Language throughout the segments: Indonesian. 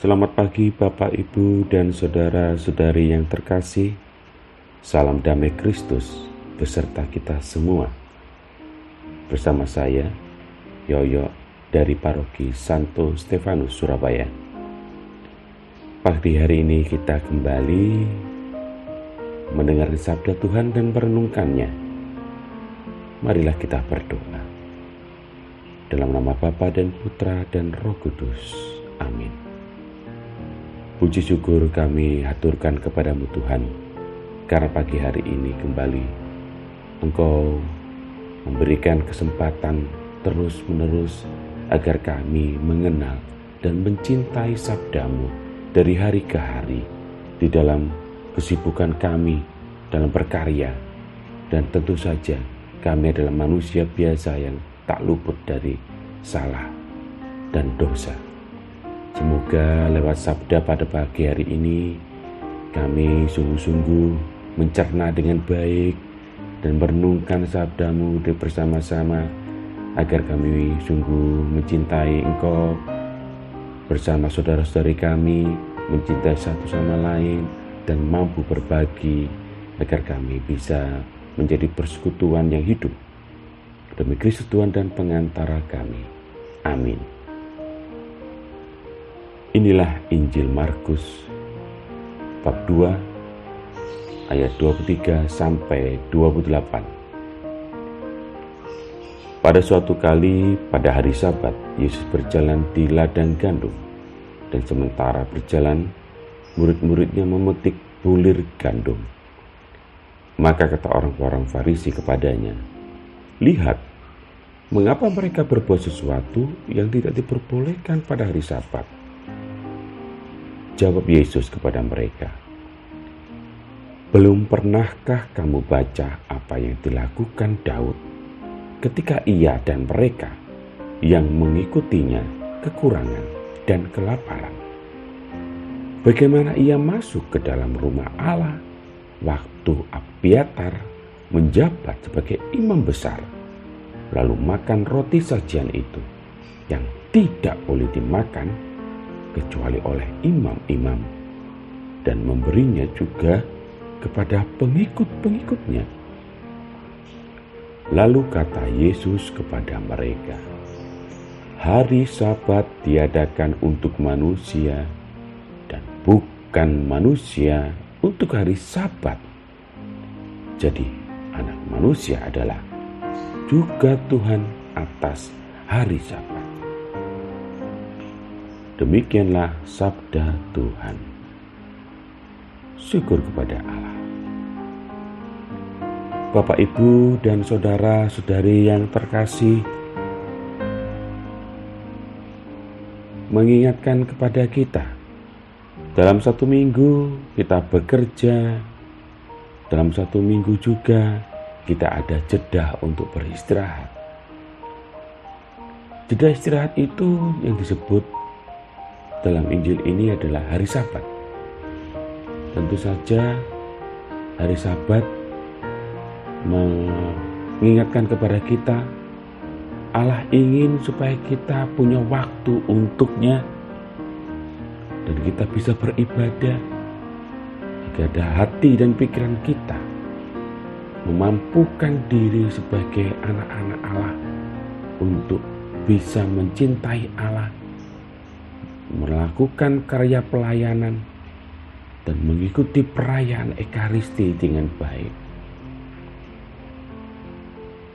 Selamat pagi Bapak, Ibu, dan saudara-saudari yang terkasih. Salam damai Kristus beserta kita semua. Bersama saya, Yoyo dari Paroki Santo Stefanus, Surabaya. Pagi hari ini kita kembali mendengar sabda Tuhan dan merenungkannya. Marilah kita berdoa. Dalam nama Bapa dan Putra dan Roh Kudus. Amin. Puji syukur kami haturkan kepadamu Tuhan, karena pagi hari ini kembali Engkau memberikan kesempatan terus-menerus agar kami mengenal dan mencintai sabdamu dari hari ke hari di dalam kesibukan kami dalam berkarya. Dan tentu saja kami adalah manusia biasa yang tak luput dari salah dan dosa. Semoga lewat sabda pada pagi hari ini kami sungguh-sungguh mencerna dengan baik dan merenungkan sabdamu bersama-sama agar kami sungguh mencintai Engkau bersama saudara-saudari kami, mencintai satu sama lain dan mampu berbagi agar kami bisa menjadi persekutuan yang hidup. Demi Kristus Tuhan dan pengantara kami. Amin. Inilah Injil Markus bab 2 ayat 23 sampai 28. Pada suatu kali pada hari Sabat, Yesus berjalan di ladang gandum, dan sementara berjalan, murid-muridnya memetik bulir gandum. Maka kata orang-orang Farisi kepadanya, "Lihat, mengapa mereka berbuat sesuatu yang tidak diperbolehkan pada hari Sabat?" Jawab Yesus kepada mereka, "Belum pernahkah kamu baca apa yang dilakukan Daud ketika ia dan mereka yang mengikutinya kekurangan dan kelaparan? Bagaimana ia masuk ke dalam rumah Allah waktu Abiatar menjabat sebagai imam besar, lalu makan roti sajian itu yang tidak boleh dimakan kecuali oleh imam-imam, dan memberinya juga kepada pengikut-pengikutnya." Lalu kata Yesus kepada mereka, "Hari Sabat diadakan untuk manusia dan bukan manusia untuk hari Sabat. Jadi Anak Manusia adalah juga Tuhan atas hari Sabat." Demikianlah sabda Tuhan. Syukur kepada Allah. Bapak, Ibu, dan saudara-saudari yang terkasih, mengingatkan kepada kita, dalam satu minggu kita bekerja, dalam satu minggu juga kita ada jeda untuk beristirahat. Jeda istirahat itu yang disebut dalam Injil ini adalah hari Sabat. Tentu saja hari Sabat mengingatkan kepada kita, Allah ingin supaya kita punya waktu untuknya dan kita bisa beribadah, agar hati dan pikiran kita memampukan diri sebagai anak-anak Allah untuk bisa mencintai Allah, melakukan karya pelayanan, dan mengikuti perayaan Ekaristi dengan baik.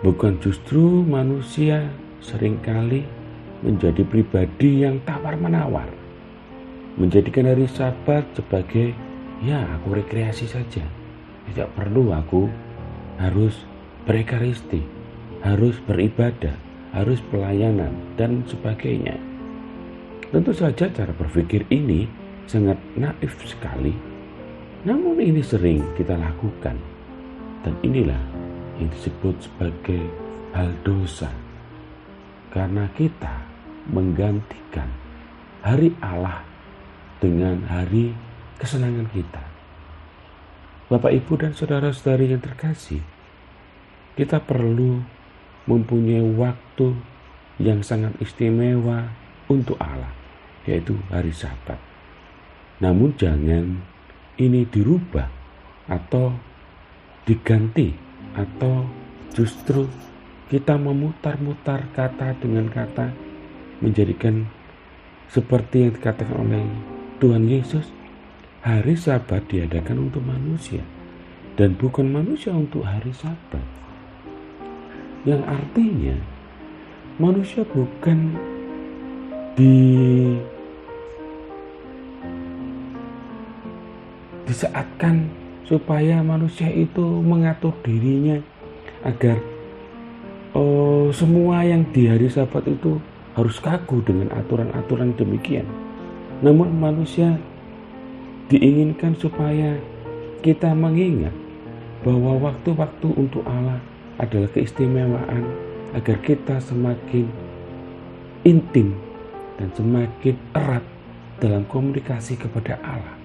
Bukan justru manusia seringkali menjadi pribadi yang tawar-menawar, menjadikan hari Sabat sebagai, ya aku rekreasi saja, tidak perlu aku harus berekaristi, harus beribadah, harus pelayanan, dan sebagainya. Tentu saja cara berpikir ini sangat naif sekali, namun ini sering kita lakukan, dan inilah yang disebut sebagai hal dosa, karena kita menggantikan hari Allah dengan hari kesenangan kita. Bapak, Ibu, dan saudara-saudari yang terkasih, kita perlu mempunyai waktu yang sangat istimewa untuk Allah, yaitu hari Sabat. Namun jangan ini dirubah atau diganti, atau justru kita memutar-mutar kata dengan kata, menjadikan seperti yang dikatakan oleh Tuhan Yesus, hari Sabat diadakan untuk manusia dan bukan manusia untuk hari Sabat. Yang artinya manusia bukan disaatkan supaya manusia itu mengatur dirinya agar semua yang di hari Sabat itu harus kaku dengan aturan-aturan demikian. Namun manusia diinginkan supaya kita mengingat bahwa waktu-waktu untuk Allah adalah keistimewaan agar kita semakin intim dan semakin erat dalam komunikasi kepada Allah.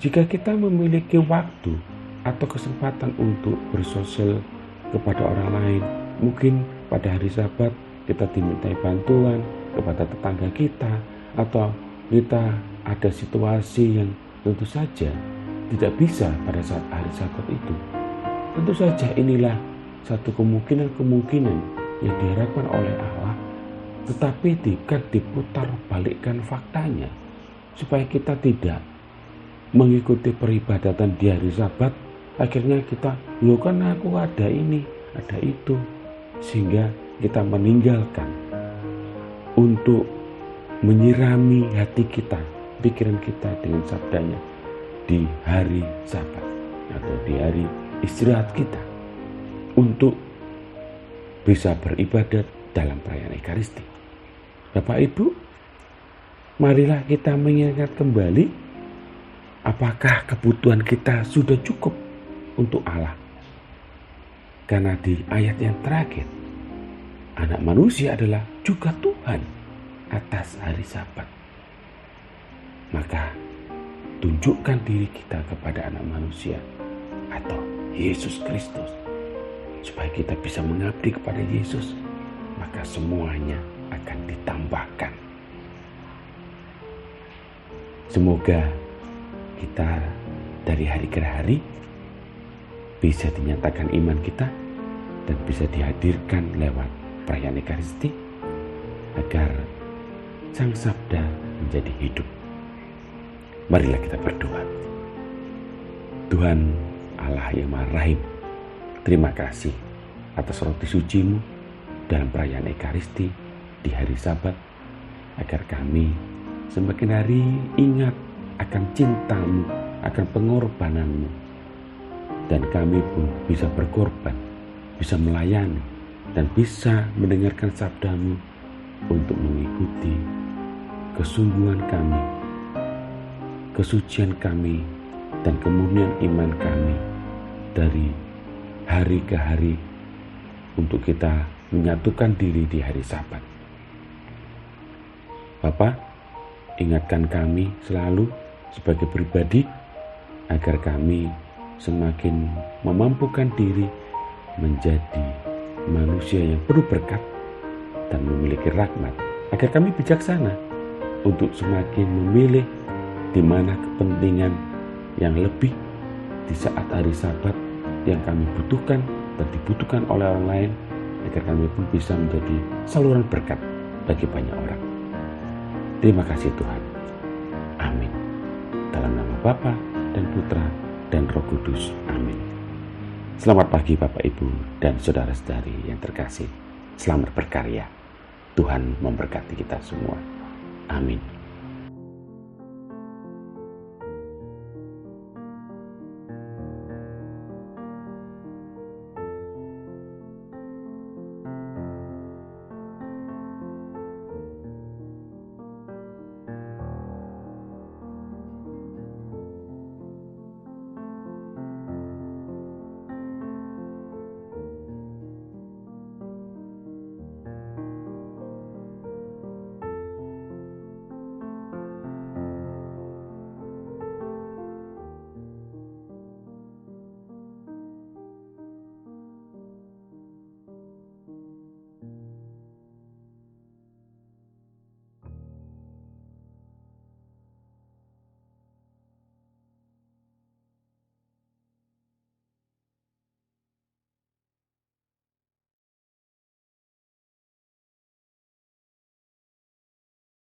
Jika kita memiliki waktu atau kesempatan untuk bersosial kepada orang lain, mungkin pada hari Sabat kita dimintai bantuan kepada tetangga kita, atau kita ada situasi yang tentu saja tidak bisa pada saat hari Sabat itu. Tentu saja inilah satu kemungkinan yang diharapkan oleh Allah, tetapi jika diputar balikkan faktanya supaya kita tidak mengikuti peribadatan di hari Sabat, akhirnya kita, loh kan aku ada ini, ada itu, sehingga kita meninggalkan untuk menyirami hati kita, pikiran kita dengan sabdanya di hari Sabat atau di hari istirahat kita untuk bisa beribadat dalam perayaan Ekaristi. Bapak Ibu, marilah kita mengingat kembali apakah kebutuhan kita sudah cukup untuk Allah. Karena di ayat yang terakhir, Anak Manusia adalah juga Tuhan atas hari Sabat. Maka tunjukkan diri kita kepada Anak Manusia atau Yesus Kristus, supaya kita bisa mengabdi kepada Yesus, maka semuanya akan ditambahkan. Semoga kita dari hari ke hari bisa dinyatakan iman kita dan bisa dihadirkan lewat perayaan Ekaristi agar Sang Sabda menjadi hidup. Marilah kita berdoa. Tuhan Allah yang Maha Rahim, terima kasih atas roti suci-Mu dalam perayaan Ekaristi di hari Sabat, agar kami semakin hari ingat akan cinta-Mu, akan pengorbanan-Mu, dan kami pun bisa berkorban, bisa melayani, dan bisa mendengarkan sabda-Mu untuk mengikuti kesungguhan kami, kesucian kami, dan kemurnian iman kami dari hari ke hari untuk kita menyatukan diri di hari Sabat. Bapa, ingatkan kami selalu sebagai pribadi agar kami semakin memampukan diri menjadi manusia yang penuh berkat dan memiliki rahmat, agar kami bijaksana untuk semakin memilih di mana kepentingan yang lebih di saat hari Sabat yang kami butuhkan dan dibutuhkan oleh orang lain, agar kami pun bisa menjadi saluran berkat bagi banyak orang. Terima kasih Tuhan. Amin. Dalam nama Bapa dan Putra dan Roh Kudus. Amin. Selamat pagi Bapak Ibu dan saudara-saudari yang terkasih. Selamat berkarya. Tuhan memberkati kita semua. Amin.